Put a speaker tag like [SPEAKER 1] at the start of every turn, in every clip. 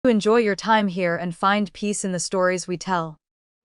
[SPEAKER 1] Enjoy your time here and find peace in the stories we tell.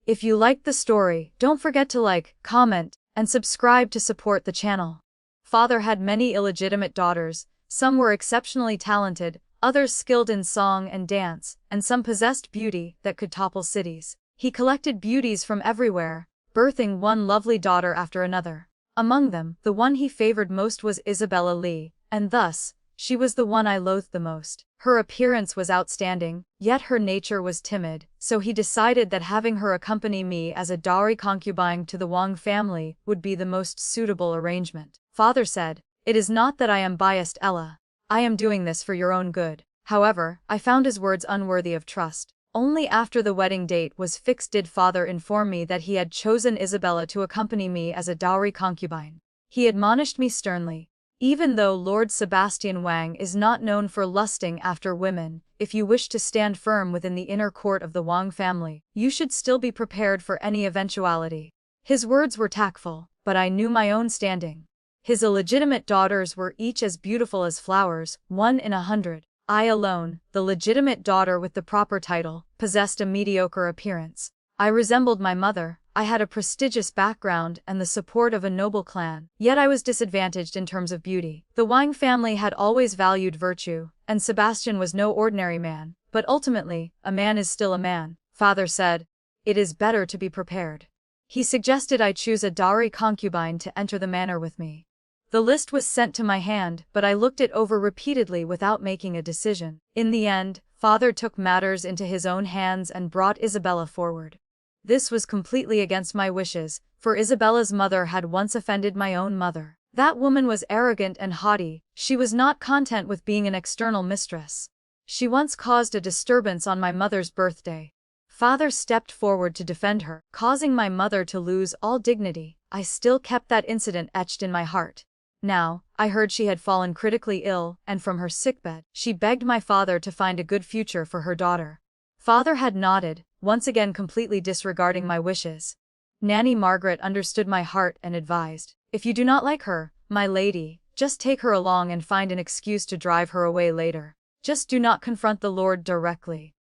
[SPEAKER 1] If you liked the story, don't forget to like, comment, and subscribe to support the channel. Father had many illegitimate daughters. Some were exceptionally talented, others skilled in song and dance, and some possessed beauty that could topple cities. He collected beauties from everywhere, birthing one lovely daughter after another. Among them, the one he favored most was Isabella Lee, and thus, she was the one I loathed the most. Her appearance was outstanding, yet her nature was timid, so he decided that having her accompany me as a dowry concubine to the Wang family would be the most suitable arrangement. Father said, "It is not that I am biased, Ella. I am doing this for your own good." However, I found his words unworthy of trust. Only after the wedding date was fixed did Father inform me that he had chosen Isabella to accompany me as a dowry concubine. He admonished me sternly. Even though Lord Sebastian Wang is not known for lusting after women, if you wish to stand firm within the inner court of the Wang family, you should still be prepared for any eventuality. His words were tactful, but I knew my own standing. His illegitimate daughters were each as beautiful as flowers, 1 in 100. I alone, the legitimate daughter with the proper title, possessed a mediocre appearance. I resembled my mother, I had a prestigious background and the support of a noble clan, yet I was disadvantaged in terms of beauty. The Wang family had always valued virtue, and Sebastian was no ordinary man, but ultimately, a man is still a man. Father said, "It is better to be prepared." He suggested I choose a dowry concubine to enter the manor with me. The list was sent to my hand, but I looked it over repeatedly without making a decision. In the end, Father took matters into his own hands and brought Isabella forward. This was completely against my wishes, for Isabella's mother had once offended my own mother. That woman was arrogant and haughty. She was not content with being an external mistress. She once caused a disturbance on my mother's birthday. Father stepped forward to defend her, causing my mother to lose all dignity. I still kept that incident etched in my heart. Now, I heard she had fallen critically ill, and from her sickbed, she begged my father to find a good future for her daughter. Father had nodded, once again completely disregarding my wishes. Nanny Margaret understood my heart and advised, "If you do not like her, my lady, just take her along and find an excuse to drive her away later. Just do not confront the Lord directly."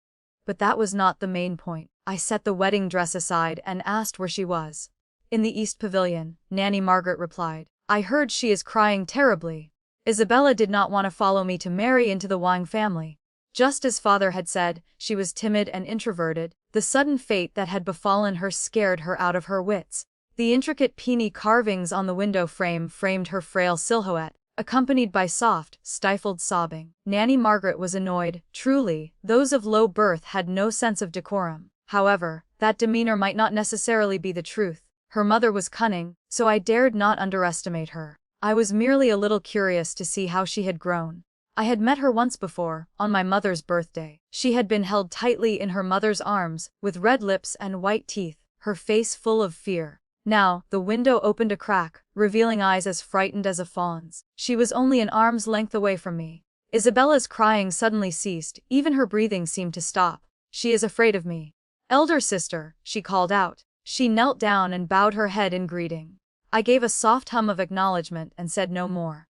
[SPEAKER 1] But that was not the main point. I set the wedding dress aside and asked where she was. "In the East Pavilion," Nanny Margaret replied. "I heard she is crying terribly." Isabella did not want to follow me to marry into the Wang family. Just as Father had said, she was timid and introverted. The sudden fate that had befallen her scared her out of her wits. The intricate peony carvings on the window frame framed her frail silhouette, accompanied by soft, stifled sobbing. Nanny Margaret was annoyed. Truly, those of low birth had no sense of decorum. However, that demeanor might not necessarily be the truth. Her mother was cunning, so I dared not underestimate her. I was merely a little curious to see how she had grown. I had met her once before, on my mother's birthday. She had been held tightly in her mother's arms, with red lips and white teeth, her face full of fear. Now, the window opened a crack, revealing eyes as frightened as a fawn's. She was only an arm's length away from me. Isabella's crying suddenly ceased, even her breathing seemed to stop. "She is afraid of me. Elder sister," she called out. She knelt down and bowed her head in greeting. I gave a soft hum of acknowledgement and said no more.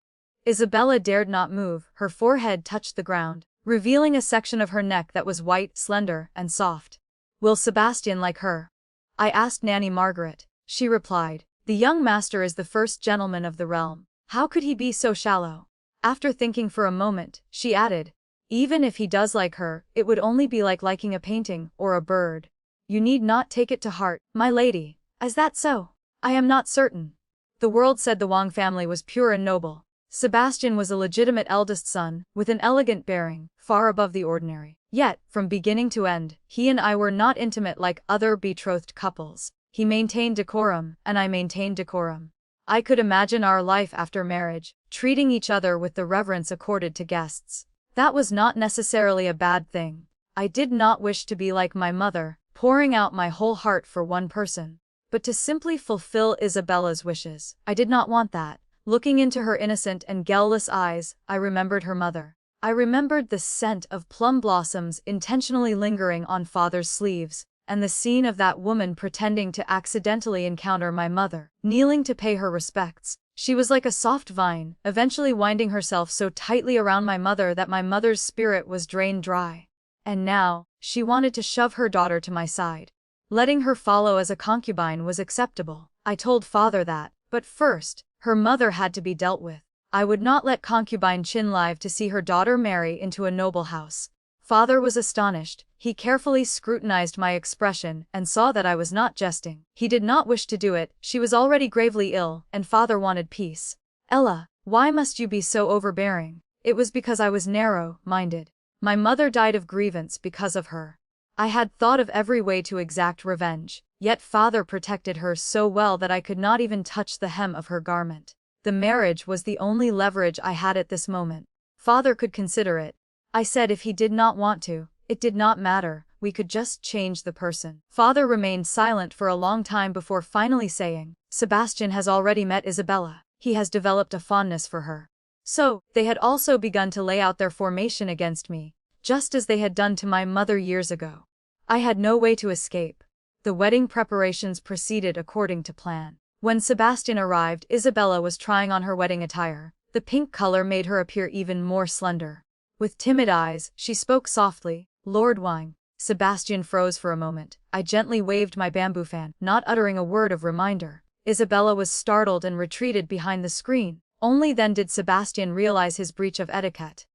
[SPEAKER 1] Isabella dared not move, her forehead touched the ground, revealing a section of her neck that was white, slender, and soft. "Will Sebastian like her?" I asked Nanny Margaret. She replied, "The young master is the first gentleman of the realm. How could he be so shallow?" After thinking for a moment, she added, "Even if he does like her, it would only be like liking a painting or a bird. You need not take it to heart, my lady." "Is that so?" "I am not certain." The world said the Wang family was pure and noble. Sebastian was a legitimate eldest son, with an elegant bearing, far above the ordinary. Yet, from beginning to end, he and I were not intimate like other betrothed couples. He maintained decorum, and I maintained decorum. I could imagine our life after marriage, treating each other with the reverence accorded to guests. That was not necessarily a bad thing. I did not wish to be like my mother, pouring out my whole heart for one person. But to simply fulfill Isabella's wishes, I did not want that. Looking into her innocent and guileless eyes, I remembered her mother. I remembered the scent of plum blossoms intentionally lingering on Father's sleeves, and the scene of that woman pretending to accidentally encounter my mother, kneeling to pay her respects. She was like a soft vine, eventually winding herself so tightly around my mother that my mother's spirit was drained dry. And now, she wanted to shove her daughter to my side. Letting her follow as a concubine was acceptable. I told father that, but first, her mother had to be dealt with. I would not let concubine Chin live to see her daughter marry into a noble house. Father was astonished. He carefully scrutinized my expression and saw that I was not jesting. He did not wish to do it, she was already gravely ill, and father wanted peace. Ella, why must you be so overbearing? It was because I was narrow-minded. My mother died of grievance because of her. I had thought of every way to exact revenge, yet father protected her so well that I could not even touch the hem of her garment. The marriage was the only leverage I had at this moment. Father could consider it. I said if he did not want to, it did not matter, we could just change the person. Father remained silent for a long time before finally saying, Sebastian has already met Isabella. He has developed a fondness for her. So, they had also begun to lay out their formation against me, just as they had done to my mother years ago. I had no way to escape. The wedding preparations proceeded according to plan. When Sebastian arrived, Isabella was trying on her wedding attire. The pink color made her appear even more slender. With timid eyes, she spoke softly, Lord Wang. Sebastian froze for a moment. I gently waved my bamboo fan, not uttering a word of reminder. Isabella was startled and retreated behind the screen. Only then did Sebastian realize his breach of etiquette.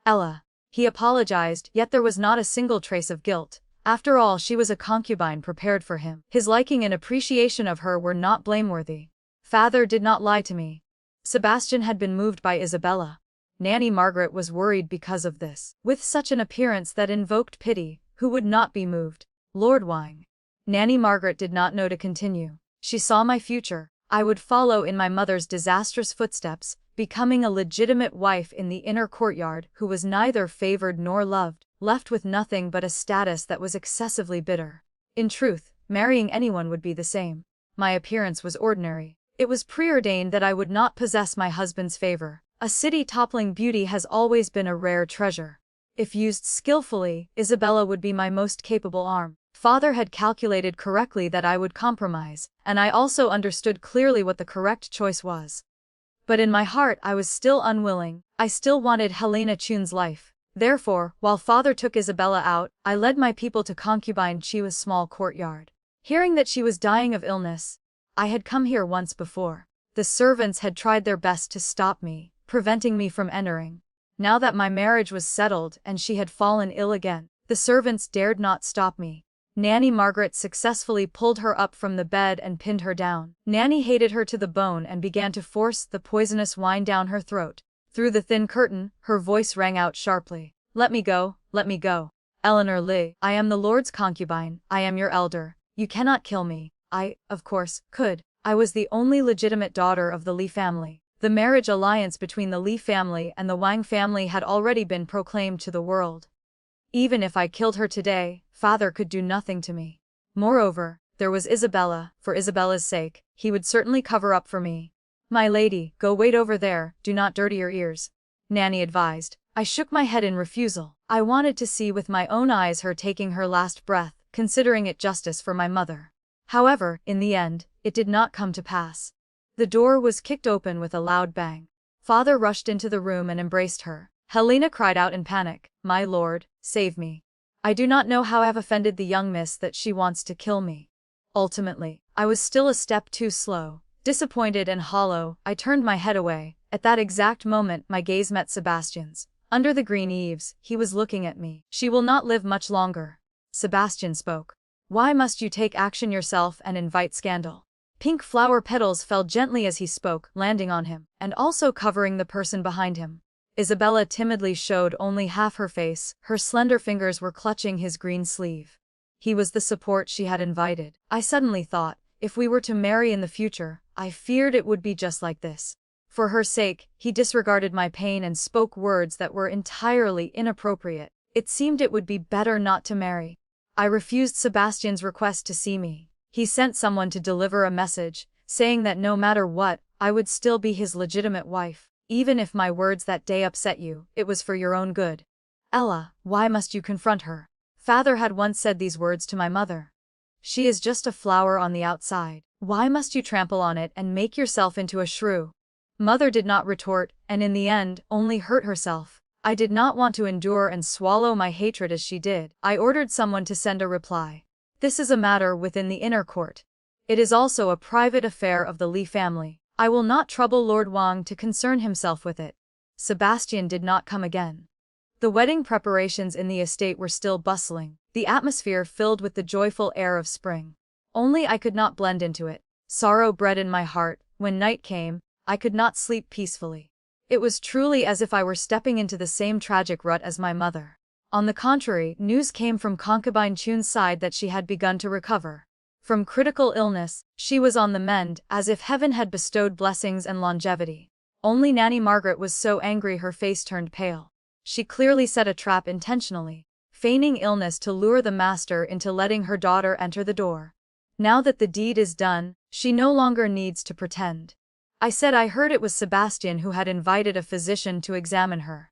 [SPEAKER 1] Ella. He apologized, yet there was not a single trace of guilt. After all, she was a concubine prepared for him. His liking and appreciation of her were not blameworthy. Father did not lie to me. Sebastian had been moved by Isabella. Nanny Margaret was worried because of this. With such an appearance that invoked pity, who would not be moved? Lord Wang. Nanny Margaret did not know to continue. She saw my future. I would follow in my mother's disastrous footsteps, becoming a legitimate wife in the inner courtyard who was neither favored nor loved, left with nothing but a status that was excessively bitter. In truth, marrying anyone would be the same. My appearance was ordinary. It was preordained that I would not possess my husband's favor. A city-toppling beauty has always been a rare treasure. If used skillfully, Isabella would be my most capable arm. Father had calculated correctly that I would compromise, and I also understood clearly what the correct choice was. But in my heart I was still unwilling. I still wanted Helena Chun's life. Therefore, while father took Isabella out, I led my people to Concubine Chiwa's small courtyard. Hearing that she was dying of illness, I had come here once before. The servants had tried their best to stop me, preventing me from entering. Now that my marriage was settled and she had fallen ill again, the servants dared not stop me. Nanny Margaret successfully pulled her up from the bed and pinned her down. Nanny hated her to the bone and began to force the poisonous wine down her throat. Through the thin curtain, her voice rang out sharply. Let me go, let me go. Eleanor Li, I am the Lord's concubine, I am your elder. You cannot kill me. I, of course, could. I was the only legitimate daughter of the Li family. The marriage alliance between the Li family and the Wang family had already been proclaimed to the world. Even if I killed her today, father could do nothing to me. Moreover, there was Isabella. For Isabella's sake, he would certainly cover up for me. My lady, go wait over there, do not dirty your ears. Nanny advised. I shook my head in refusal. I wanted to see with my own eyes her taking her last breath, considering it justice for my mother. However, in the end, it did not come to pass. The door was kicked open with a loud bang. Father rushed into the room and embraced her. Helena cried out in panic, My lord, save me. I do not know how I have offended the young miss that she wants to kill me. Ultimately, I was still a step too slow. Disappointed and hollow, I turned my head away. At that exact moment, my gaze met Sebastian's. Under the green eaves, he was looking at me. She will not live much longer. Sebastian spoke. Why must you take action yourself and invite scandal? Pink flower petals fell gently as he spoke, landing on him, and also covering the person behind him. Isabella timidly showed only half her face, her slender fingers were clutching his green sleeve. He was the support she had invited. I suddenly thought, if we were to marry in the future, I feared it would be just like this. For her sake, he disregarded my pain and spoke words that were entirely inappropriate. It seemed it would be better not to marry. I refused Sebastian's request to see me. He sent someone to deliver a message, saying that no matter what, I would still be his legitimate wife. Even if my words that day upset you, it was for your own good. Ella, why must you confront her? Father had once said these words to my mother. She is just a flower on the outside. Why must you trample on it and make yourself into a shrew? Mother did not retort, and in the end, only hurt herself. I did not want to endure and swallow my hatred as she did. I ordered someone to send a reply. This is a matter within the inner court. It is also a private affair of the Li family. I will not trouble Lord Wang to concern himself with it. Sebastian did not come again. The wedding preparations in the estate were still bustling, the atmosphere filled with the joyful air of spring. Only I could not blend into it. Sorrow bred in my heart. When night came, I could not sleep peacefully. It was truly as if I were stepping into the same tragic rut as my mother. On the contrary, news came from Concubine Chun's side that she had begun to recover. From critical illness, she was on the mend, as if heaven had bestowed blessings and longevity. Only Nanny Margaret was so angry her face turned pale. She clearly set a trap intentionally, feigning illness to lure the master into letting her daughter enter the door. Now that the deed is done, she no longer needs to pretend. I said I heard it was Sebastian who had invited a physician to examine her.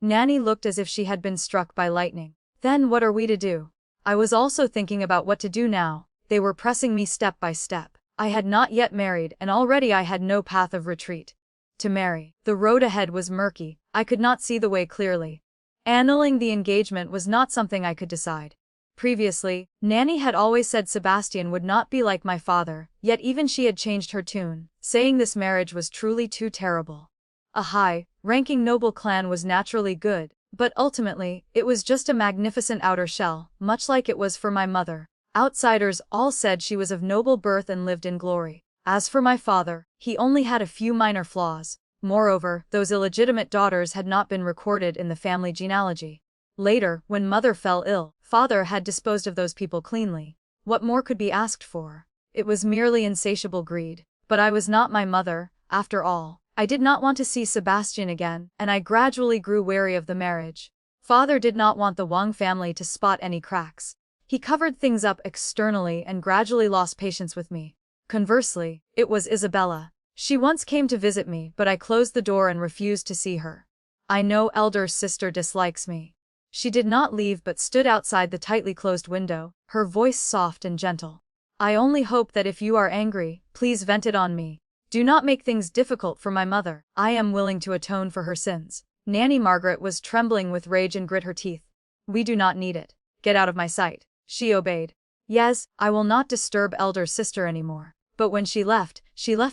[SPEAKER 1] Nanny looked as if she had been struck by lightning. Then what are we to do? I was also thinking about what to do now. They were pressing me step by step. I had not yet married and already I had no path of retreat. To marry. The road ahead was murky, I could not see the way clearly. Annulling the engagement was not something I could decide. Previously, Nanny had always said Sebastian would not be like my father, yet even she had changed her tune, saying this marriage was truly too terrible. A high-ranking noble clan was naturally good, but ultimately, it was just a magnificent outer shell, much like it was for my mother. Outsiders all said she was of noble birth and lived in glory. As for my father, he only had a few minor flaws. Moreover, those illegitimate daughters had not been recorded in the family genealogy. Later, when mother fell ill, father had disposed of those people cleanly. What more could be asked for? It was merely insatiable greed. But I was not my mother, after all. I did not want to see Sebastian again, and I gradually grew wary of the marriage. Father did not want the Wang family to spot any cracks. He covered things up externally and gradually lost patience with me. Conversely, it was Isabella. She once came to visit me, but I closed the door and refused to see her. I know elder sister dislikes me. She did not leave but stood outside the tightly closed window, her voice soft and gentle. I only hope that if you are angry, please vent it on me. Do not make things difficult for my mother. I am willing to atone for her sins. Nanny Margaret was trembling with rage and grit her teeth. We do not need it. Get out of my sight. She obeyed. Yes, I will not disturb elder sister anymore. But when she left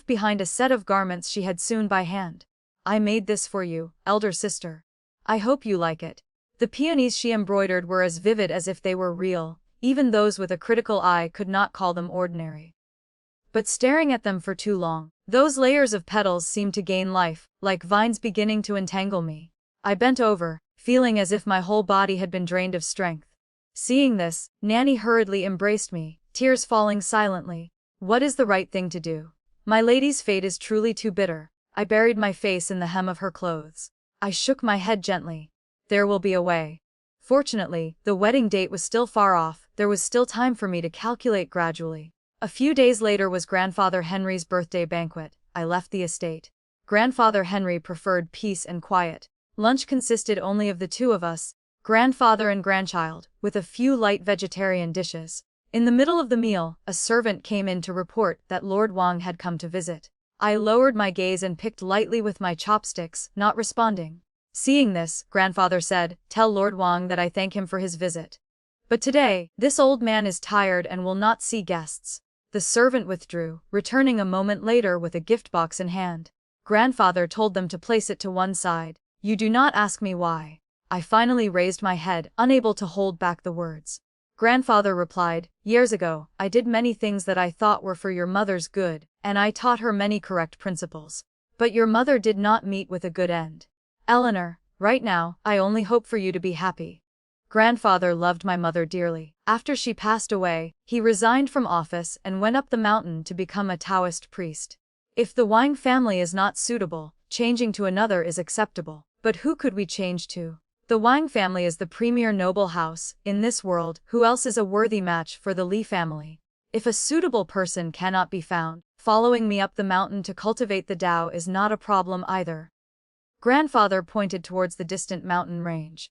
[SPEAKER 1] behind a set of garments she had sewn by hand. I made this for you, elder sister. I hope you like it. The peonies she embroidered were as vivid as if they were real, even those with a critical eye could not call them ordinary. But staring at them for too long, those layers of petals seemed to gain life, like vines beginning to entangle me. I bent over, feeling as if my whole body had been drained of strength. Seeing this, Nanny hurriedly embraced me, tears falling silently. What is the right thing to do? My lady's fate is truly too bitter. I buried my face in the hem of her clothes. I shook my head gently. There will be a way. Fortunately, the wedding date was still far off, there was still time for me to calculate gradually. A few days later was Grandfather Henry's birthday banquet. I left the estate. Grandfather Henry preferred peace and quiet. Lunch consisted only of the two of us, grandfather and grandchild, with a few light vegetarian dishes. In the middle of the meal, a servant came in to report that Lord Wang had come to visit. I lowered my gaze and picked lightly with my chopsticks, not responding. Seeing this, grandfather said, "Tell Lord Wang that I thank him for his visit. But today, this old man is tired and will not see guests." The servant withdrew, returning a moment later with a gift box in hand. Grandfather told them to place it to one side. You do not ask me why. I finally raised my head, unable to hold back the words. Grandfather replied, "Years ago, I did many things that I thought were for your mother's good, and I taught her many correct principles. But your mother did not meet with a good end. Eleanor, right now, I only hope for you to be happy." Grandfather loved my mother dearly. After she passed away, he resigned from office and went up the mountain to become a Taoist priest. If the Wang family is not suitable, changing to another is acceptable. But who could we change to? The Wang family is the premier noble house in this world. Who else is a worthy match for the Li family? If a suitable person cannot be found, following me up the mountain to cultivate the Tao is not a problem either. Grandfather pointed towards the distant mountain range.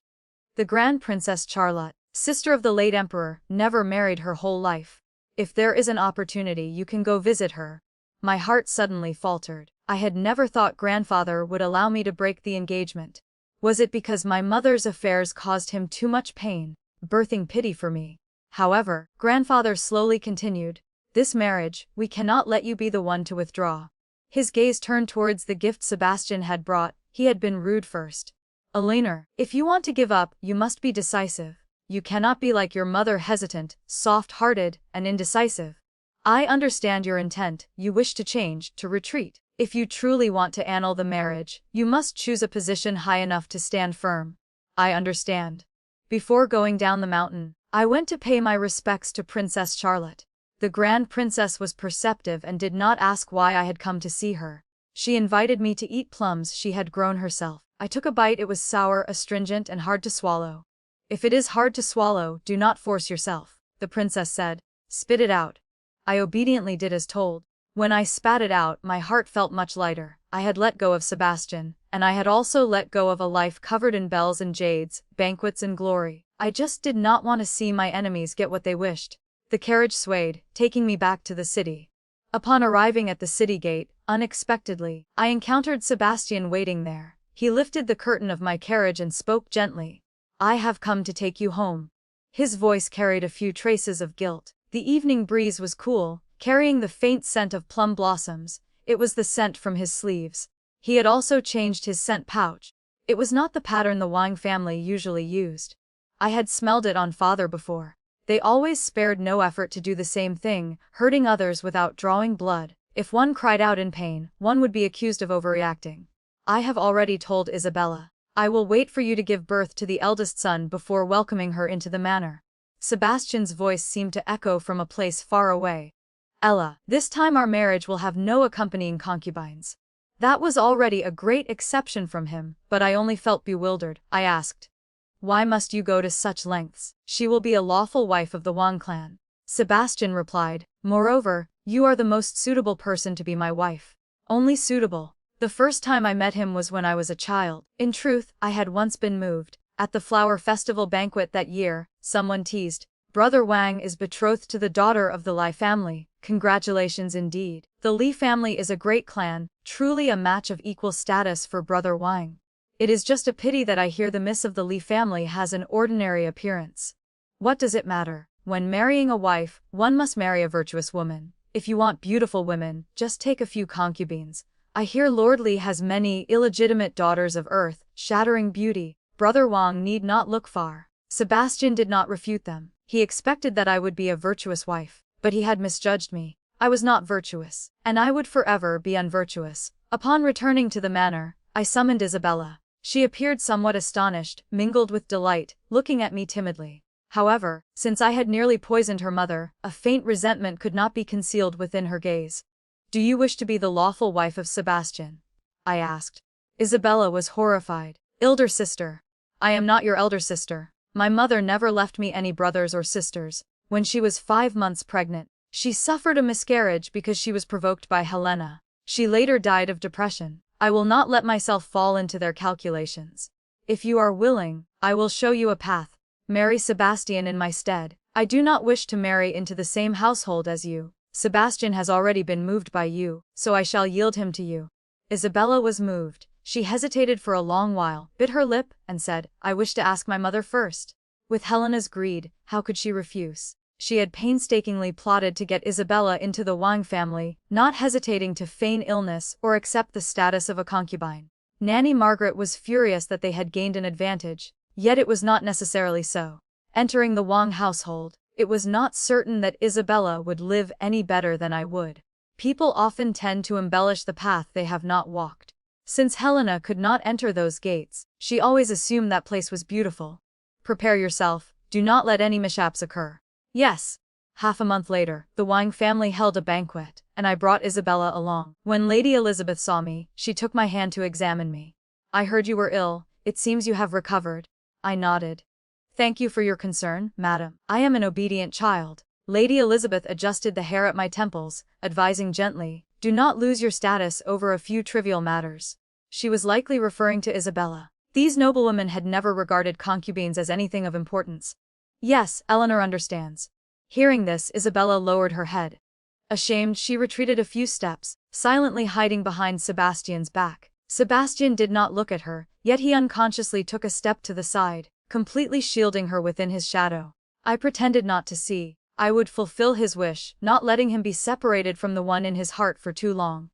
[SPEAKER 1] The Grand Princess Charlotte, sister of the late emperor, never married her whole life. If there is an opportunity, you can go visit her. My heart suddenly faltered. I had never thought grandfather would allow me to break the engagement. Was it because my mother's affairs caused him too much pain, birthing pity for me? However, grandfather slowly continued, this marriage, we cannot let you be the one to withdraw. His gaze turned towards the gift Sebastian had brought. He had been rude first. Eleanor, if you want to give up, you must be decisive. You cannot be like your mother, hesitant, soft-hearted, and indecisive. I understand your intent, you wish to change, to retreat. If you truly want to annul the marriage, you must choose a position high enough to stand firm. I understand. Before going down the mountain, I went to pay my respects to Princess Charlotte. The Grand Princess was perceptive and did not ask why I had come to see her. She invited me to eat plums she had grown herself. I took a bite. It was sour, astringent, and hard to swallow. If it is hard to swallow, do not force yourself, the princess said. Spit it out. I obediently did as told. When I spat it out, my heart felt much lighter. I had let go of Sebastian, and I had also let go of a life covered in bells and jades, banquets and glory. I just did not want to see my enemies get what they wished. The carriage swayed, taking me back to the city. Upon arriving at the city gate, unexpectedly, I encountered Sebastian waiting there. He lifted the curtain of my carriage and spoke gently. I have come to take you home. His voice carried a few traces of guilt. The evening breeze was cool, carrying the faint scent of plum blossoms. It was the scent from his sleeves. He had also changed his scent pouch. It was not the pattern the Wang family usually used. I had smelled it on father before. They always spared no effort to do the same thing, hurting others without drawing blood. If one cried out in pain, one would be accused of overreacting. I have already told Isabella. I will wait for you to give birth to the eldest son before welcoming her into the manor. Sebastian's voice seemed to echo from a place far away. Ella, this time our marriage will have no accompanying concubines. That was already a great exception from him, but I only felt bewildered. I asked. Why must you go to such lengths? She will be a lawful wife of the Wang clan. Sebastian replied, moreover, you are the most suitable person to be my wife. Only suitable. The first time I met him was when I was a child. In truth, I had once been moved. At the flower festival banquet that year, someone teased, Brother Wang is betrothed to the daughter of the Li family. Congratulations indeed. The Li family is a great clan, truly a match of equal status for Brother Wang. It is just a pity that I hear the miss of the Li family has an ordinary appearance. What does it matter? When marrying a wife, one must marry a virtuous woman. If you want beautiful women, just take a few concubines. I hear Lord Li has many illegitimate daughters of earth, shattering beauty. Brother Wang need not look far. Sebastian did not refute them. He expected that I would be a virtuous wife, but he had misjudged me. I was not virtuous, and I would forever be unvirtuous. Upon returning to the manor, I summoned Isabella. She appeared somewhat astonished, mingled with delight, looking at me timidly. However, since I had nearly poisoned her mother, a faint resentment could not be concealed within her gaze. Do you wish to be the lawful wife of Sebastian? I asked. Isabella was horrified. Elder sister. I am not your elder sister. My mother never left me any brothers or sisters. When she was 5 months pregnant, she suffered a miscarriage because she was provoked by Helena. She later died of depression. I will not let myself fall into their calculations. If you are willing, I will show you a path. Marry Sebastian in my stead. I do not wish to marry into the same household as you. Sebastian has already been moved by you, so I shall yield him to you. Isabella was moved. She hesitated for a long while, bit her lip, and said, I wish to ask my mother first. With Helena's greed, how could she refuse? She had painstakingly plotted to get Isabella into the Wang family, not hesitating to feign illness or accept the status of a concubine. Nanny Margaret was furious that they had gained an advantage, yet it was not necessarily so. Entering the Wang household, it was not certain that Isabella would live any better than I would. People often tend to embellish the path they have not walked. Since Helena could not enter those gates, she always assumed that place was beautiful. Prepare yourself, do not let any mishaps occur. Yes. Half a month later, the Wang family held a banquet, and I brought Isabella along. When Lady Elizabeth saw me, she took my hand to examine me. I heard you were ill, it seems you have recovered. I nodded. Thank you for your concern, madam. I am an obedient child. Lady Elizabeth adjusted the hair at my temples, advising gently, do not lose your status over a few trivial matters. She was likely referring to Isabella. These noblewomen had never regarded concubines as anything of importance. Yes, Eleanor understands. Hearing this, Isabella lowered her head. Ashamed, she retreated a few steps, silently hiding behind Sebastian's back. Sebastian did not look at her, Yet he unconsciously took a step to the side, completely shielding her within his shadow. I pretended not to see. I would fulfill his wish, not letting him be separated from the one in his heart for too long.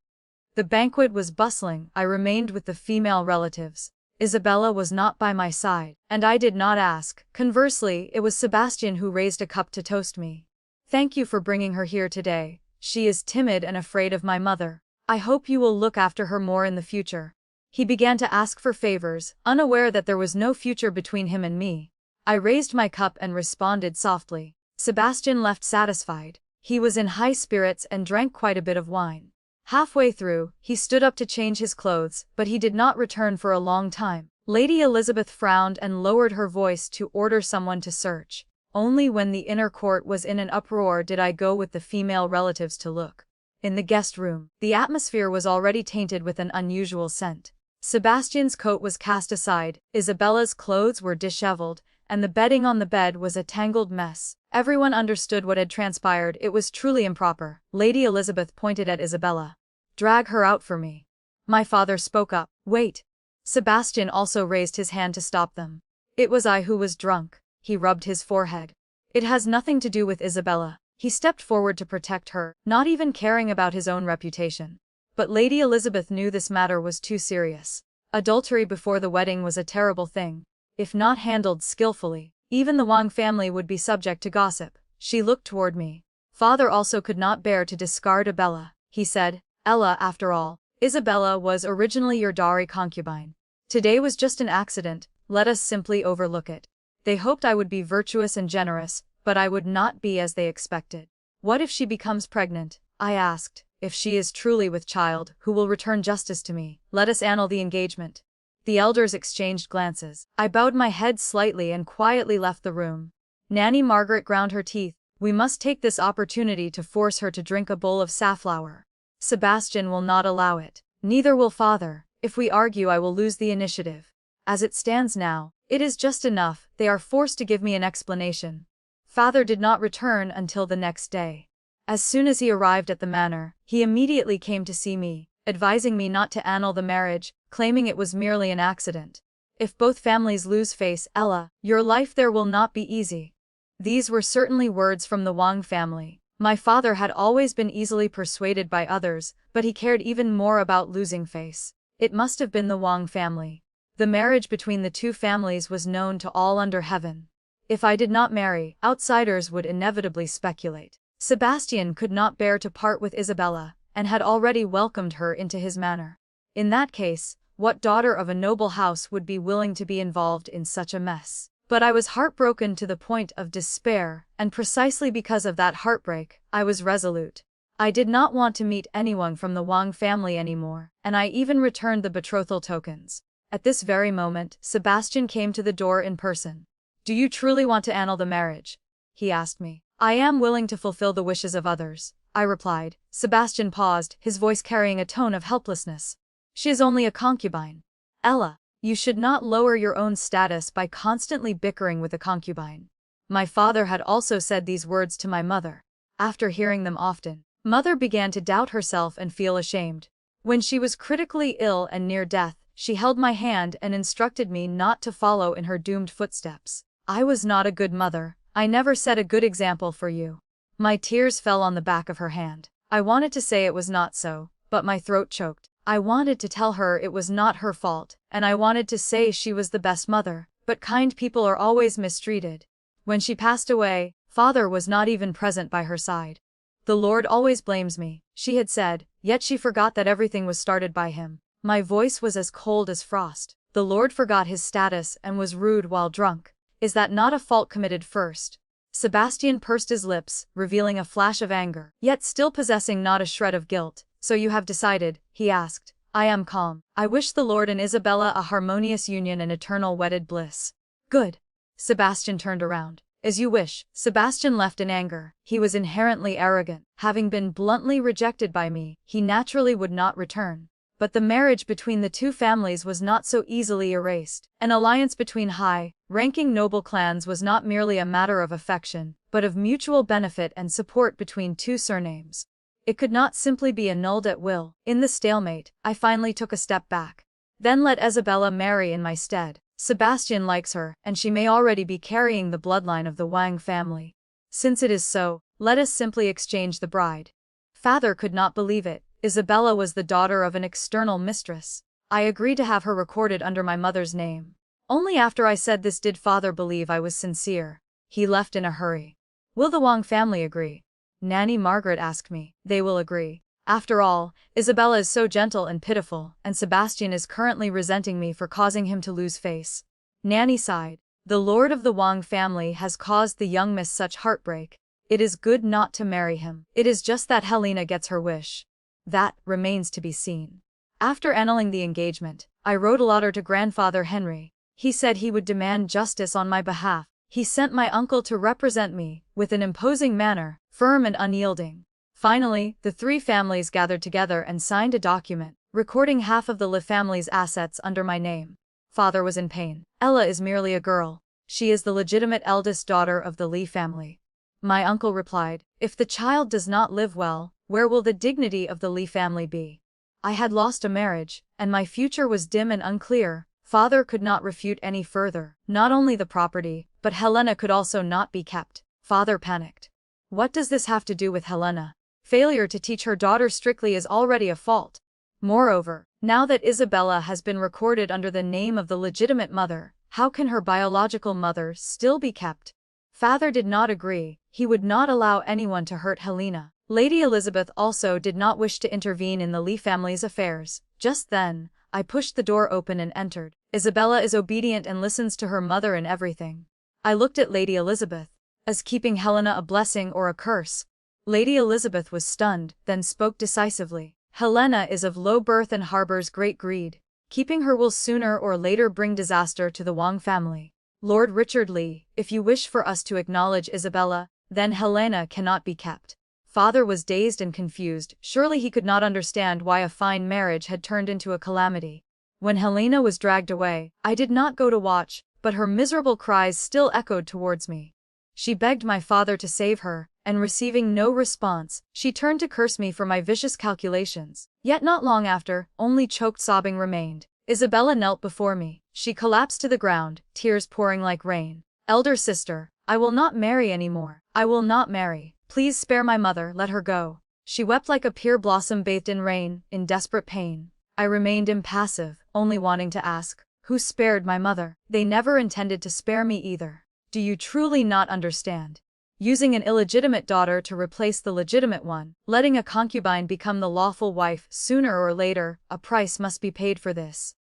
[SPEAKER 1] The banquet was bustling. I remained with the female relatives. Isabella was not by my side, and I did not ask. Conversely, it was Sebastian who raised a cup to toast me. Thank you for bringing her here today. She is timid and afraid of my mother. I hope you will look after her more in the future. He began to ask for favors, unaware that there was no future between him and me. I raised my cup and responded softly. Sebastian left satisfied. He was in high spirits and drank quite a bit of wine. Halfway through, he stood up to change his clothes, but he did not return for a long time. Lady Elizabeth frowned and lowered her voice to order someone to search. Only when the inner court was in an uproar did I go with the female relatives to look. In the guest room, the atmosphere was already tainted with an unusual scent. Sebastian's coat was cast aside, Isabella's clothes were disheveled, and the bedding on the bed was a tangled mess. Everyone understood what had transpired. It was truly improper. Lady Elizabeth pointed at Isabella. Drag her out for me. My father spoke up. Wait. Sebastian also raised his hand to stop them. It was I who was drunk. He rubbed his forehead. It has nothing to do with Isabella. He stepped forward to protect her, not even caring about his own reputation. But Lady Elizabeth knew this matter was too serious. Adultery before the wedding was a terrible thing. If not handled skillfully, even the Wang family would be subject to gossip. She looked toward me. Father also could not bear to discard Abella. He said, Ella, after all, Isabella was originally your dowry concubine. Today was just an accident, let us simply overlook it. They hoped I would be virtuous and generous, but I would not be as they expected. What if she becomes pregnant? I asked. If she is truly with child, who will return justice to me? Let us annul the engagement. The elders exchanged glances. I bowed my head slightly and quietly left the room. Nanny Margaret ground her teeth. We must take this opportunity to force her to drink a bowl of safflower. Sebastian will not allow it. Neither will father. If we argue, I will lose the initiative. As it stands now, it is just enough. They are forced to give me an explanation. Father did not return until the next day. As soon as he arrived at the manor, he immediately came to see me, advising me not to annul the marriage, claiming it was merely an accident. If both families lose face, Ella, your life there will not be easy. These were certainly words from the Wang family. My father had always been easily persuaded by others, but he cared even more about losing face. It must have been the Wang family. The marriage between the two families was known to all under heaven. If I did not marry, outsiders would inevitably speculate. Sebastian could not bear to part with Isabella, and had already welcomed her into his manor. In that case, what daughter of a noble house would be willing to be involved in such a mess? But I was heartbroken to the point of despair, and precisely because of that heartbreak, I was resolute. I did not want to meet anyone from the Wang family anymore, and I even returned the betrothal tokens. At this very moment, Sebastian came to the door in person. Do you truly want to annul the marriage? He asked me. I am willing to fulfill the wishes of others, I replied. Sebastian paused, his voice carrying a tone of helplessness. She is only a concubine. Ella, you should not lower your own status by constantly bickering with a concubine. My father had also said these words to my mother. After hearing them often, Mother began to doubt herself and feel ashamed. When she was critically ill and near death, she held my hand and instructed me not to follow in her doomed footsteps. I was not a good mother. I never set a good example for you. My tears fell on the back of her hand. I wanted to say it was not so, but my throat choked. I wanted to tell her it was not her fault, and I wanted to say she was the best mother, but kind people are always mistreated. When she passed away, Father was not even present by her side. The Lord always blames me, she had said, yet she forgot that everything was started by him. My voice was as cold as frost. The Lord forgot his status and was rude while drunk. Is that not a fault committed first? Sebastian pursed his lips, revealing a flash of anger, yet still possessing not a shred of guilt. So you have decided, he asked. I am calm. I wish the Lord and Isabella a harmonious union and eternal wedded bliss. Good. Sebastian turned around. As you wish. Sebastian left in anger. He was inherently arrogant. Having been bluntly rejected by me, he naturally would not return. But the marriage between the two families was not so easily erased. An alliance between high-ranking noble clans was not merely a matter of affection, but of mutual benefit and support between two surnames. It could not simply be annulled at will. In the stalemate, I finally took a step back. Then let Isabella marry in my stead. Sebastian likes her, and she may already be carrying the bloodline of the Wang family. Since it is so, let us simply exchange the bride. Father could not believe it. Isabella was the daughter of an external mistress. I agreed to have her recorded under my mother's name. Only after I said this did father believe I was sincere. He left in a hurry. Will the Wang family agree? Nanny Margaret asked me. They will agree. After all, Isabella is so gentle and pitiful, and Sebastian is currently resenting me for causing him to lose face. Nanny sighed. The lord of the Wang family has caused the young miss such heartbreak. It is good not to marry him. It is just that Helena gets her wish. That remains to be seen. After annulling the engagement, I wrote a letter to grandfather Henry. He said he would demand justice on my behalf. He sent my uncle to represent me, with an imposing manner, firm and unyielding. Finally, the three families gathered together and signed a document, recording half of the Li family's assets under my name. Father was in pain. Ella is merely a girl. She is the legitimate eldest daughter of the Li family. My uncle replied, if the child does not live well, where will the dignity of the Li family be? I had lost a marriage, and my future was dim and unclear. Father could not refute any further. Not only the property, but Helena could also not be kept. Father panicked. What does this have to do with Helena? Failure to teach her daughter strictly is already a fault. Moreover, now that Isabella has been recorded under the name of the legitimate mother, how can her biological mother still be kept? Father did not agree. He would not allow anyone to hurt Helena. Lady Elizabeth also did not wish to intervene in the Li family's affairs. Just then, I pushed the door open and entered. Isabella is obedient and listens to her mother in everything. I looked at Lady Elizabeth. Is keeping Helena a blessing or a curse? Lady Elizabeth was stunned, then spoke decisively. Helena is of low birth and harbors great greed. Keeping her will sooner or later bring disaster to the Wang family. Lord Richard Lee, if you wish for us to acknowledge Isabella, then Helena cannot be kept. Father was dazed and confused. Surely he could not understand why a fine marriage had turned into a calamity. When Helena was dragged away, I did not go to watch, but her miserable cries still echoed towards me. She begged my father to save her, and receiving no response, she turned to curse me for my vicious calculations. Yet not long after, only choked sobbing remained. Isabella knelt before me. She collapsed to the ground, tears pouring like rain. Elder sister, I will not marry anymore. I will not marry. Please spare my mother, let her go. She wept like a pear blossom bathed in rain, in desperate pain. I remained impassive, only wanting to ask, who spared my mother? They never intended to spare me either. Do you truly not understand? Using an illegitimate daughter to replace the legitimate one, letting a concubine become the lawful wife, sooner or later, a price must be paid for this.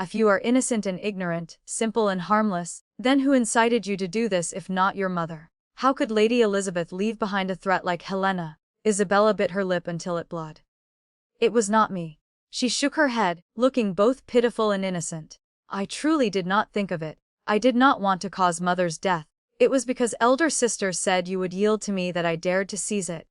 [SPEAKER 1] If you are innocent and ignorant, simple and harmless, then who incited you to do this if not your mother? How could Lady Elizabeth leave behind a threat like Helena? Isabella bit her lip until it bled. It was not me. She shook her head, looking both pitiful and innocent. I truly did not think of it. I did not want to cause mother's death. It was because elder sister said you would yield to me that I dared to seize it.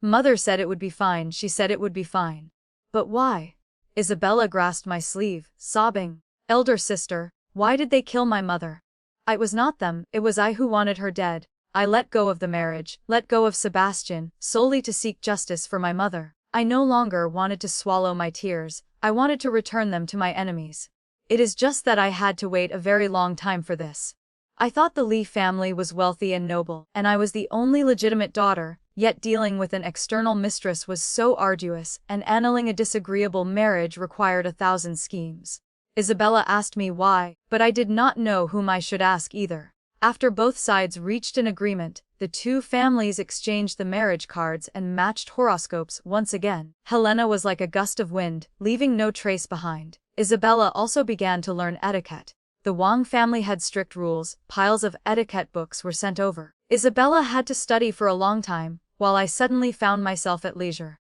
[SPEAKER 1] Mother said it would be fine, she said it would be fine. But why? Isabella grasped my sleeve, sobbing. Elder sister, why did they kill my mother? It was not them, it was I who wanted her dead. I let go of the marriage, let go of Sebastian, solely to seek justice for my mother. I no longer wanted to swallow my tears, I wanted to return them to my enemies. It is just that I had to wait a very long time for this. I thought the Li family was wealthy and noble, and I was the only legitimate daughter, yet dealing with an external mistress was so arduous, and annulling a disagreeable marriage required 1,000 schemes. Isabella asked me why, but I did not know whom I should ask either. After both sides reached an agreement, the two families exchanged the marriage cards and matched horoscopes once again. Helena was like a gust of wind, leaving no trace behind. Isabella also began to learn etiquette. The Wang family had strict rules, piles of etiquette books were sent over. Isabella had to study for a long time, while I suddenly found myself at leisure.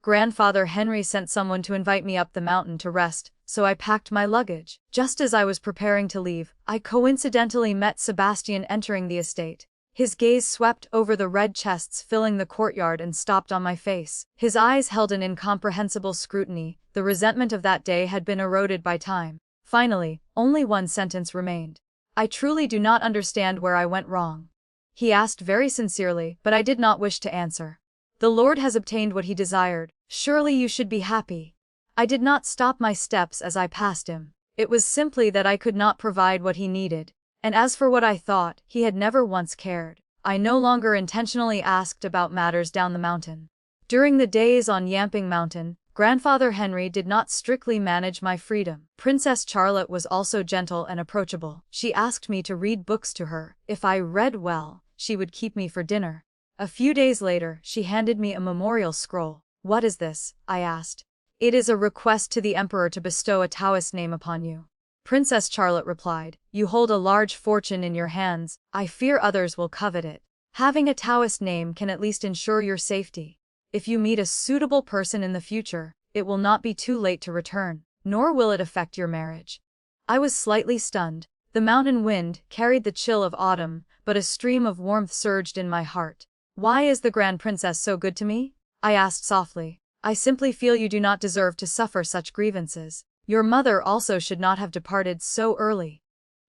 [SPEAKER 1] Grandfather Henry sent someone to invite me up the mountain to rest, so I packed my luggage. Just as I was preparing to leave, I coincidentally met Sebastian entering the estate. His gaze swept over the red chests filling the courtyard and stopped on my face. His eyes held an incomprehensible scrutiny. The resentment of that day had been eroded by time. Finally, only one sentence remained. I truly do not understand where I went wrong. He asked very sincerely, but I did not wish to answer. The Lord has obtained what he desired. Surely you should be happy. I did not stop my steps as I passed him. It was simply that I could not provide what he needed. And as for what I thought, he had never once cared. I no longer intentionally asked about matters down the mountain. During the days on Yamping Mountain, Grandfather Henry did not strictly manage my freedom. Princess Charlotte was also gentle and approachable. She asked me to read books to her. If I read well, she would keep me for dinner. A few days later, she handed me a memorial scroll. "What is this?" I asked. "It is a request to the Emperor to bestow a Taoist name upon you." Princess Charlotte replied, "You hold a large fortune in your hands. I fear others will covet it. Having a Taoist name can at least ensure your safety. If you meet a suitable person in the future, it will not be too late to return, nor will it affect your marriage." I was slightly stunned. The mountain wind carried the chill of autumn, but a stream of warmth surged in my heart. "Why is the Grand Princess so good to me?" I asked softly. "I simply feel you do not deserve to suffer such grievances. Your mother also should not have departed so early."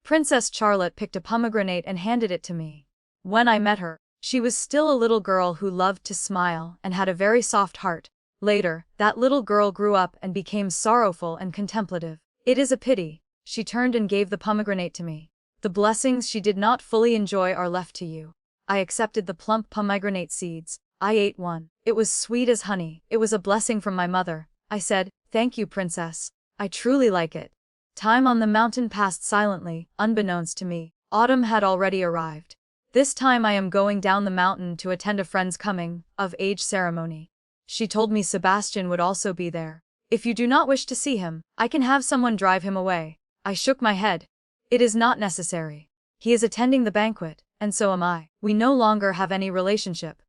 [SPEAKER 1] Princess Charlotte picked a pomegranate and handed it to me. When I met her, she was still a little girl who loved to smile and had a very soft heart. Later, that little girl grew up and became sorrowful and contemplative. "It is a pity." She turned and gave the pomegranate to me. "The blessings she did not fully enjoy are left to you." I accepted the plump pomegranate seeds. I ate one. It was sweet as honey. "It was a blessing from my mother," I said. "Thank you, Princess. I truly like it." Time on the mountain passed silently, unbeknownst to me. Autumn had already arrived. "This time I am going down the mountain to attend a friend's coming-of-age ceremony. She told me Sebastian would also be there. If you do not wish to see him, I can have someone drive him away." I shook my head. "It is not necessary. He is attending the banquet, and so am I. We no longer have any relationship."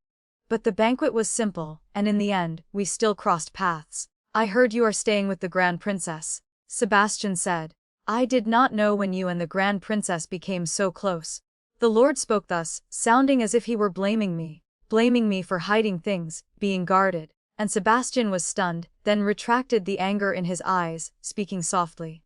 [SPEAKER 1] But the banquet was simple, and in the end, we still crossed paths. "I heard you are staying with the Grand Princess," Sebastian said. "I did not know when you and the Grand Princess became so close." The Lord spoke thus, sounding as if he were blaming me for hiding things, being guarded. And Sebastian was stunned, then retracted the anger in his eyes, speaking softly.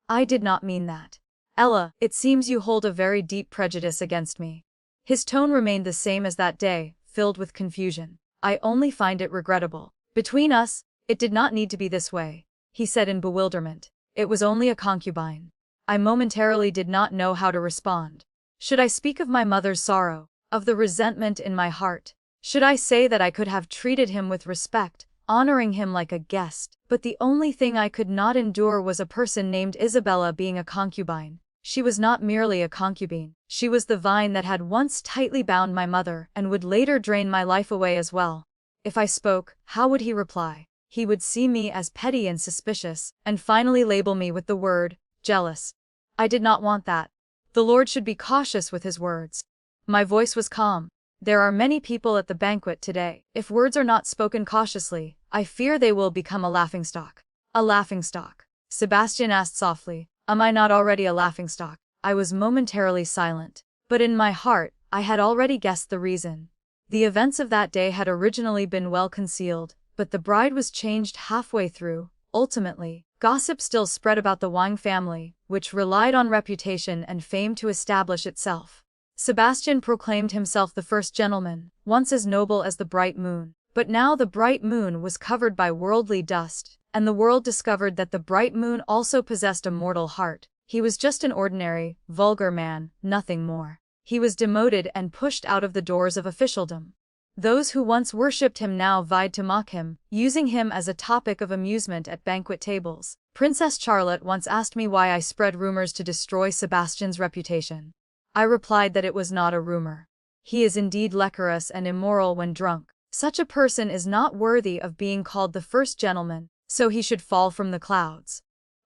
[SPEAKER 1] "I did not mean that. Ella, it seems you hold a very deep prejudice against me." His tone remained the same as that day, filled with confusion. "I only find it regrettable. Between us, it did not need to be this way," he said in bewilderment. "It was only a concubine." I momentarily did not know how to respond. Should I speak of my mother's sorrow, of the resentment in my heart? Should I say that I could have treated him with respect, honoring him like a guest? But the only thing I could not endure was a person named Isabella being a concubine. She was not merely a concubine. She was the vine that had once tightly bound my mother and would later drain my life away as well. If I spoke, how would he reply? He would see me as petty and suspicious, and finally label me with the word, jealous. I did not want that. The Lord should be cautious with his words. My voice was calm. "There are many people at the banquet today. If words are not spoken cautiously, I fear they will become a laughingstock." "A laughingstock?" Sebastian asked softly. "Am I not already a laughingstock?" I was momentarily silent. But in my heart, I had already guessed the reason. The events of that day had originally been well concealed, but the bride was changed halfway through. Ultimately, gossip still spread about the Wang family, which relied on reputation and fame to establish itself. Sebastian proclaimed himself the first gentleman, once as noble as the bright moon. But now the bright moon was covered by worldly dust, and the world discovered that the bright moon also possessed a mortal heart. He was just an ordinary, vulgar man, nothing more. He was demoted and pushed out of the doors of officialdom. Those who once worshipped him now vied to mock him, using him as a topic of amusement at banquet tables. Princess Charlotte once asked me why I spread rumors to destroy Sebastian's reputation. I replied that it was not a rumor. He is indeed lecherous and immoral when drunk. Such a person is not worthy of being called the first gentleman, so he should fall from the clouds.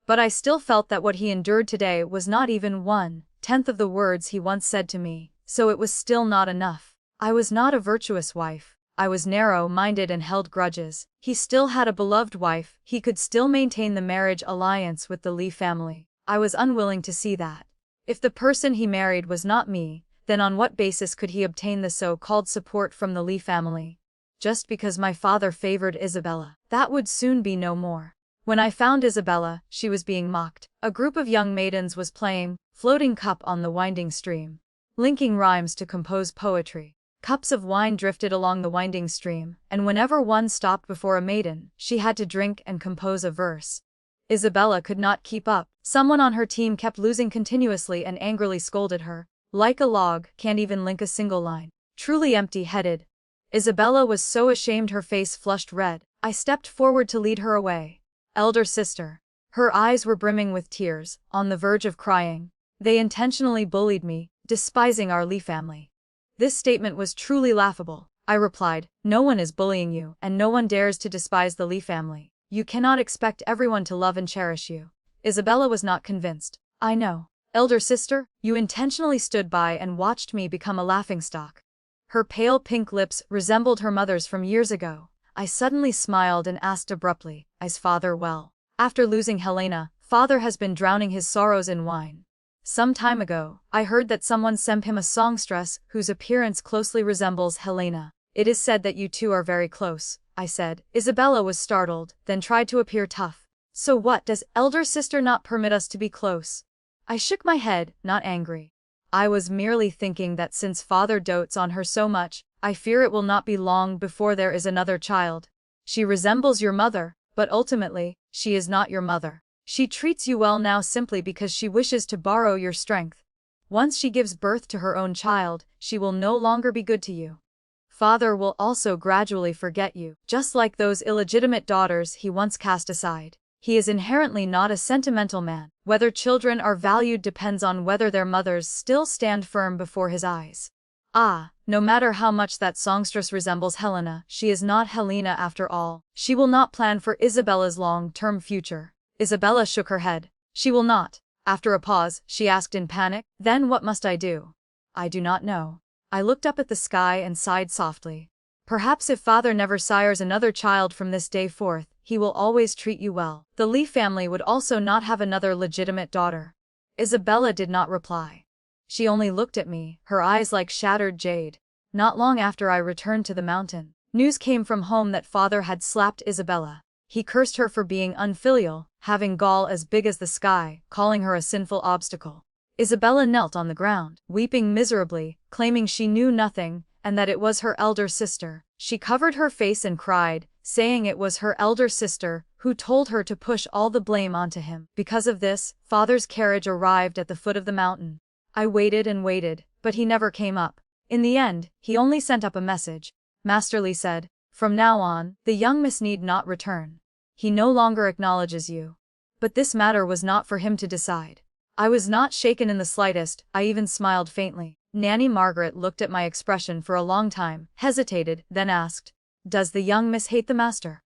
[SPEAKER 1] But I still felt that what he endured today was not even 1/10 of the words he once said to me, so it was still not enough. I was not a virtuous wife. I was narrow-minded and held grudges. He still had a beloved wife. He could still maintain the marriage alliance with the Li family. I was unwilling to see that. If the person he married was not me, then on what basis could he obtain the so-called support from the Li family? Just because my father favored Isabella. That would soon be no more. When I found Isabella, she was being mocked. A group of young maidens was playing Floating Cup on the winding stream, linking rhymes to compose poetry. Cups of wine drifted along the winding stream, and whenever one stopped before a maiden, she had to drink and compose a verse. Isabella could not keep up. Someone on her team kept losing continuously and angrily scolded her. Like a log, can't even link a single line. Truly empty-headed. Isabella was so ashamed her face flushed red. I stepped forward to lead her away. Elder sister. Her eyes were brimming with tears, on the verge of crying. They intentionally bullied me, despising our Lee family. This statement was truly laughable. I replied, no one is bullying you, and no one dares to despise the Lee family. You cannot expect everyone to love and cherish you. Isabella was not convinced. I know. Elder sister, you intentionally stood by and watched me become a laughingstock. Her pale pink lips resembled her mother's from years ago. I suddenly smiled and asked abruptly, is father well? After losing Helena, father has been drowning his sorrows in wine. Some time ago, I heard that someone sent him a songstress whose appearance closely resembles Helena. It is said that you two are very close, I said. Isabella was startled, then tried to appear tough. So what, does elder sister not permit us to be close? I shook my head, not angry. I was merely thinking that since father dotes on her so much, I fear it will not be long before there is another child. She resembles your mother, but ultimately, she is not your mother. She treats you well now simply because she wishes to borrow your strength. Once she gives birth to her own child, she will no longer be good to you. Father will also gradually forget you, just like those illegitimate daughters he once cast aside. He is inherently not a sentimental man. Whether children are valued depends on whether their mothers still stand firm before his eyes. Ah, no matter how much that songstress resembles Helena, she is not Helena after all. She will not plan for Isabella's long-term future. Isabella shook her head. She will not. After a pause, she asked in panic, then what must I do? I do not know. I looked up at the sky and sighed softly. Perhaps if father never sires another child from this day forth, he will always treat you well. The Lee family would also not have another legitimate daughter. Isabella did not reply. She only looked at me, her eyes like shattered jade. Not long after I returned to the mountain, news came from home that father had slapped Isabella. He cursed her for being unfilial, having gall as big as the sky, calling her a sinful obstacle. Isabella knelt on the ground, weeping miserably, claiming she knew nothing, and that it was her elder sister. She covered her face and cried, saying it was her elder sister who told her to push all the blame onto him. Because of this, father's carriage arrived at the foot of the mountain. I waited and waited, but he never came up. In the end, he only sent up a message. Master Lee said, from now on, the young miss need not return. He no longer acknowledges you. But this matter was not for him to decide. I was not shaken in the slightest, I even smiled faintly. Nanny Margaret looked at my expression for a long time, hesitated, then asked, does the young miss hate the master?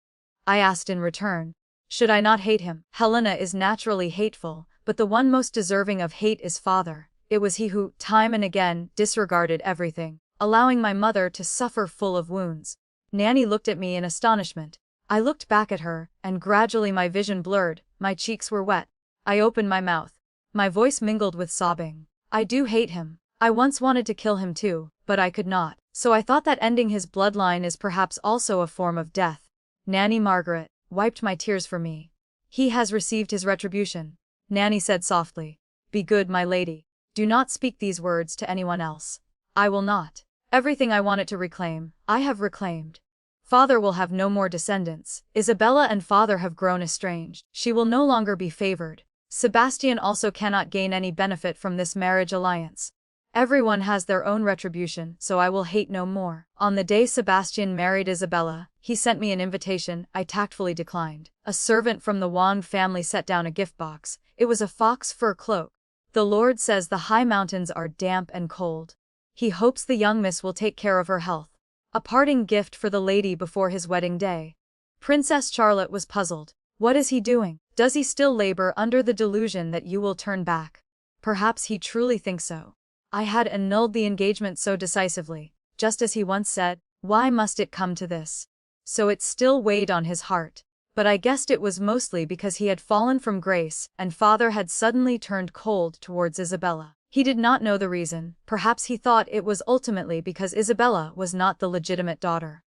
[SPEAKER 1] I asked in return, should I not hate him? Helena is naturally hateful, but the one most deserving of hate is father. It was he who, time and again, disregarded everything, allowing my mother to suffer full of wounds. Nanny looked at me in astonishment. I looked back at her, and gradually my vision blurred, my cheeks were wet. I opened my mouth. My voice mingled with sobbing. I do hate him. I once wanted to kill him too, but I could not. So I thought that ending his bloodline is perhaps also a form of death. Nanny Margaret wiped my tears for me. He has received his retribution. Nanny said softly. Be good, my lady. Do not speak these words to anyone else. I will not. Everything I wanted to reclaim, I have reclaimed. Father will have no more descendants. Isabella and father have grown estranged. She will no longer be favored. Sebastian also cannot gain any benefit from this marriage alliance. Everyone has their own retribution, so I will hate no more. On the day Sebastian married Isabella, he sent me an invitation. I tactfully declined. A servant from the Wang family set down a gift box. It was a fox fur cloak. The Lord says the high mountains are damp and cold. He hopes the young miss will take care of her health. A parting gift for the lady before his wedding day. Princess Charlotte was puzzled. What is he doing? Does he still labor under the delusion that you will turn back? Perhaps he truly thinks so. I had annulled the engagement so decisively, just as he once said, why must it come to this? So it still weighed on his heart. But I guessed it was mostly because he had fallen from grace, and father had suddenly turned cold towards Isabella. He did not know the reason. Perhaps he thought it was ultimately because Isabella was not the legitimate daughter.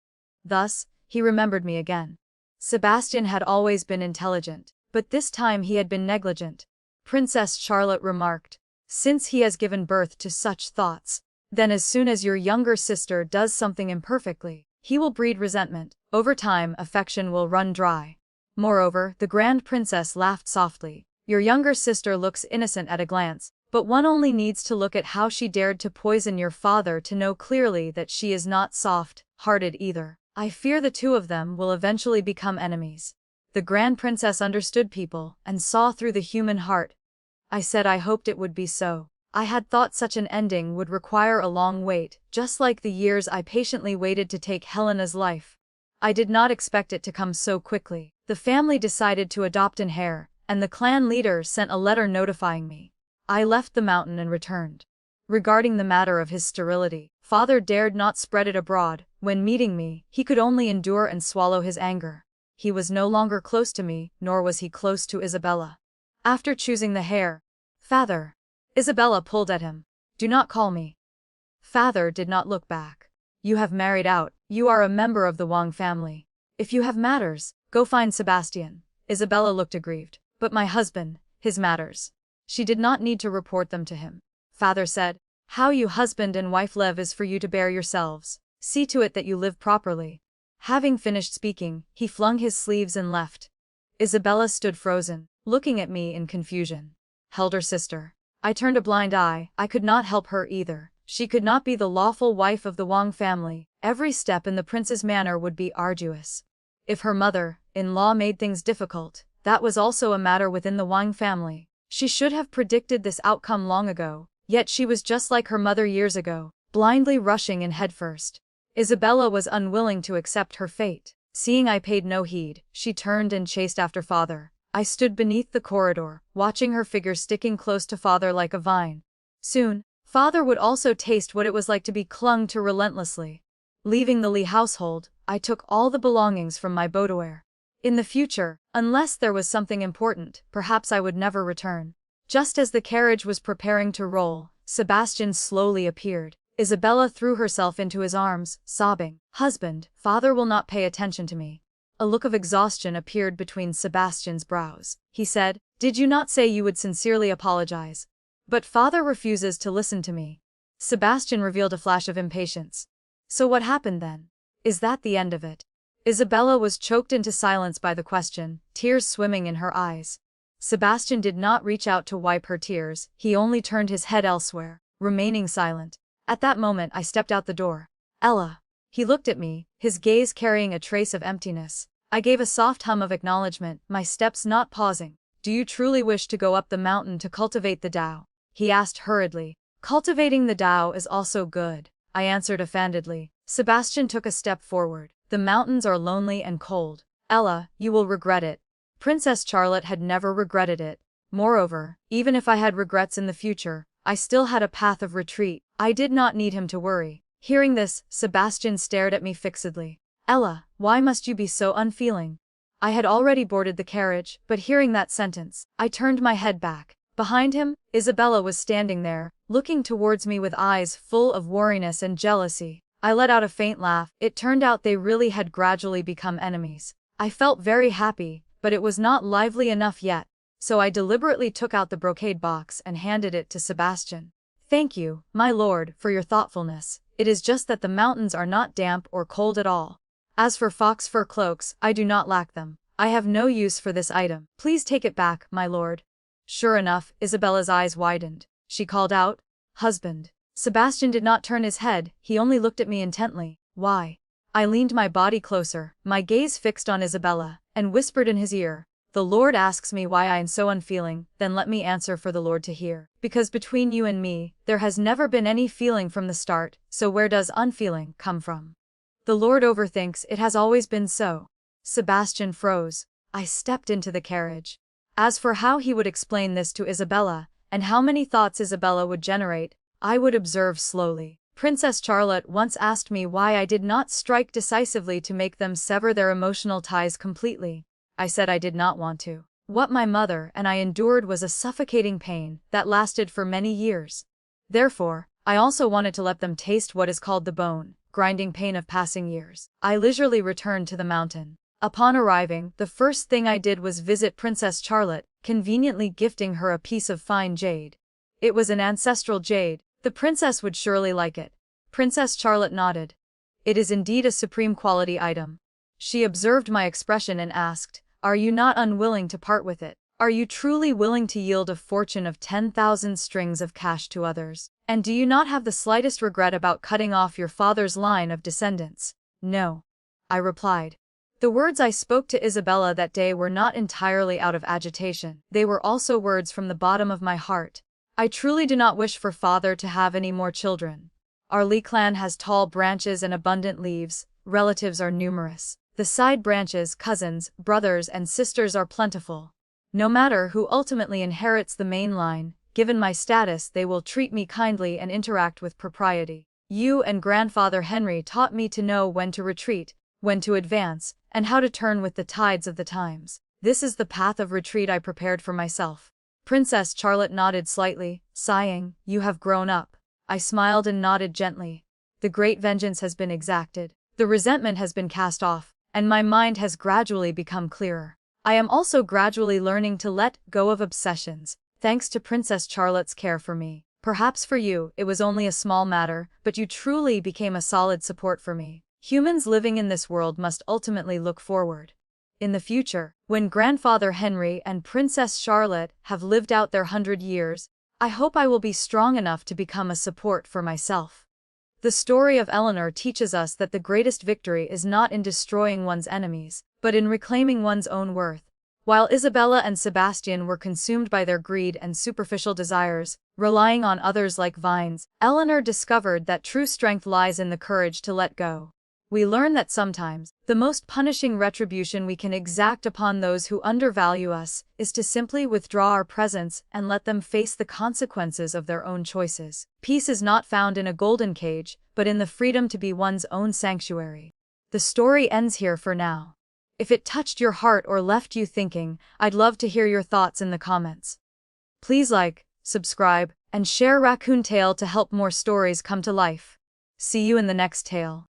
[SPEAKER 1] Thus, he remembered me again. Sebastian had always been intelligent, but this time he had been negligent. Princess Charlotte remarked, since he has given birth to such thoughts, Then as soon as your younger sister does something imperfectly, he will breed resentment. Over time, affection will run dry. Moreover, the Grand Princess laughed softly. Your younger sister looks innocent at a glance, but one only needs to look at how she dared to poison your father to know clearly that she is not soft-hearted either. I fear the two of them will eventually become enemies. The Grand Princess understood people and saw through the human heart. I said I hoped it would be so. I had thought such an ending would require a long wait, just like the years I patiently waited to take Helena's life. I did not expect it to come so quickly. The family decided to adopt an heir, and the clan leader sent a letter notifying me. I left the mountain and returned. Regarding the matter of his sterility, father dared not spread it abroad. When meeting me, he could only endure and swallow his anger. He was no longer close to me, nor was he close to Isabella. After choosing the heir, father, Isabella pulled at him. Do not call me. Father did not look back. You have married out. You are a member of the Wang family. If you have matters, go find Sebastian. Isabella looked aggrieved. But my husband, his matters. She did not need to report them to him. Father said, how you husband and wife live is for you to bear yourselves. See to it that you live properly. Having finished speaking, he flung his sleeves and left. Isabella stood frozen, looking at me in confusion. Elder sister. I turned a blind eye. I could not help her either. She could not be the lawful wife of the Wang family. Every step in the prince's manner would be arduous. If her mother-in-law made things difficult, that was also a matter within the Wang family. She should have predicted this outcome long ago, yet she was just like her mother years ago, blindly rushing in headfirst. Isabella was unwilling to accept her fate. Seeing I paid no heed, she turned and chased after father. I stood beneath the corridor, watching her figure sticking close to father like a vine. Soon, father would also taste what it was like to be clung to relentlessly. Leaving the Li household, I took all the belongings from my boudoir. In the future, unless there was something important, perhaps I would never return. Just as the carriage was preparing to roll, Sebastian slowly appeared. Isabella threw herself into his arms, sobbing, "Husband, father will not pay attention to me." A look of exhaustion appeared between Sebastian's brows. He said, "Did you not say you would sincerely apologize? But father refuses to listen to me." Sebastian revealed a flash of impatience. "So what happened then? Is that the end of it?" Isabella was choked into silence by the question, tears swimming in her eyes. Sebastian did not reach out to wipe her tears, he only turned his head elsewhere, remaining silent. At that moment I stepped out the door. "Ella." He looked at me, his gaze carrying a trace of emptiness. I gave a soft hum of acknowledgement, my steps not pausing. "Do you truly wish to go up the mountain to cultivate the Tao?" he asked hurriedly. "Cultivating the Tao is also good," I answered offendedly. Sebastian took a step forward. "The mountains are lonely and cold. Ella, you will regret it." Princess Charlotte had never regretted it. Moreover, even if I had regrets in the future, I still had a path of retreat. I did not need him to worry. Hearing this, Sebastian stared at me fixedly. "Ella, why must you be so unfeeling?" I had already boarded the carriage, but hearing that sentence, I turned my head back. Behind him, Isabella was standing there, looking towards me with eyes full of wariness and jealousy. I let out a faint laugh. It turned out they really had gradually become enemies. I felt very happy, but it was not lively enough yet. So I deliberately took out the brocade box and handed it to Sebastian. "Thank you, my lord, for your thoughtfulness. It is just that the mountains are not damp or cold at all. As for fox fur cloaks, I do not lack them. I have no use for this item. Please take it back, my lord." Sure enough, Isabella's eyes widened. She called out, "Husband." Sebastian did not turn his head, he only looked at me intently. "Why?" I leaned my body closer, my gaze fixed on Isabella, and whispered in his ear, "The Lord asks me why I am so unfeeling, then let me answer for the Lord to hear. Because between you and me, there has never been any feeling from the start, so where does unfeeling come from? The Lord overthinks, it has always been so." Sebastian froze. I stepped into the carriage. As for how he would explain this to Isabella, and how many thoughts Isabella would generate, I would observe slowly. Princess Charlotte once asked me why I did not strike decisively to make them sever their emotional ties completely. I said I did not want to. What my mother and I endured was a suffocating pain that lasted for many years. Therefore, I also wanted to let them taste what is called the bone, grinding pain of passing years. I leisurely returned to the mountain. Upon arriving, the first thing I did was visit Princess Charlotte, conveniently gifting her a piece of fine jade. It was an ancestral jade, The princess would surely like it. Princess Charlotte nodded. It is indeed a supreme quality item. She observed my expression and asked, "Are you not unwilling to part with it? Are you truly willing to yield a fortune of 10,000 strings of cash to others? And do you not have the slightest regret about cutting off your father's line of descendants?" "No," I replied. The words I spoke to Isabella that day were not entirely out of agitation. They were also words from the bottom of my heart. I truly do not wish for father to have any more children. Our Li clan has tall branches and abundant leaves, relatives are numerous. The side branches, cousins, brothers and sisters are plentiful. No matter who ultimately inherits the main line, given my status they will treat me kindly and interact with propriety. You and grandfather Henry taught me to know when to retreat, when to advance, and how to turn with the tides of the times. This is the path of retreat I prepared for myself. Princess Charlotte nodded slightly, sighing, "You have grown up." I smiled and nodded gently. The great vengeance has been exacted. The resentment has been cast off, and my mind has gradually become clearer. I am also gradually learning to let go of obsessions, thanks to Princess Charlotte's care for me. Perhaps for you, it was only a small matter, but you truly became a solid support for me. Humans living in this world must ultimately look forward. In the future, when Grandfather Henry and Princess Charlotte have lived out their 100 years, I hope I will be strong enough to become a support for myself. The story of Eleanor teaches us that the greatest victory is not in destroying one's enemies, but in reclaiming one's own worth. While Isabella and Sebastian were consumed by their greed and superficial desires, relying on others like vines, Eleanor discovered that true strength lies in the courage to let go. We learn that sometimes, the most punishing retribution we can exact upon those who undervalue us is to simply withdraw our presence and let them face the consequences of their own choices. Peace is not found in a golden cage, but in the freedom to be one's own sanctuary. The story ends here for now. If it touched your heart or left you thinking, I'd love to hear your thoughts in the comments. Please like, subscribe, and share Raccoon Tale to help more stories come to life. See you in the next tale.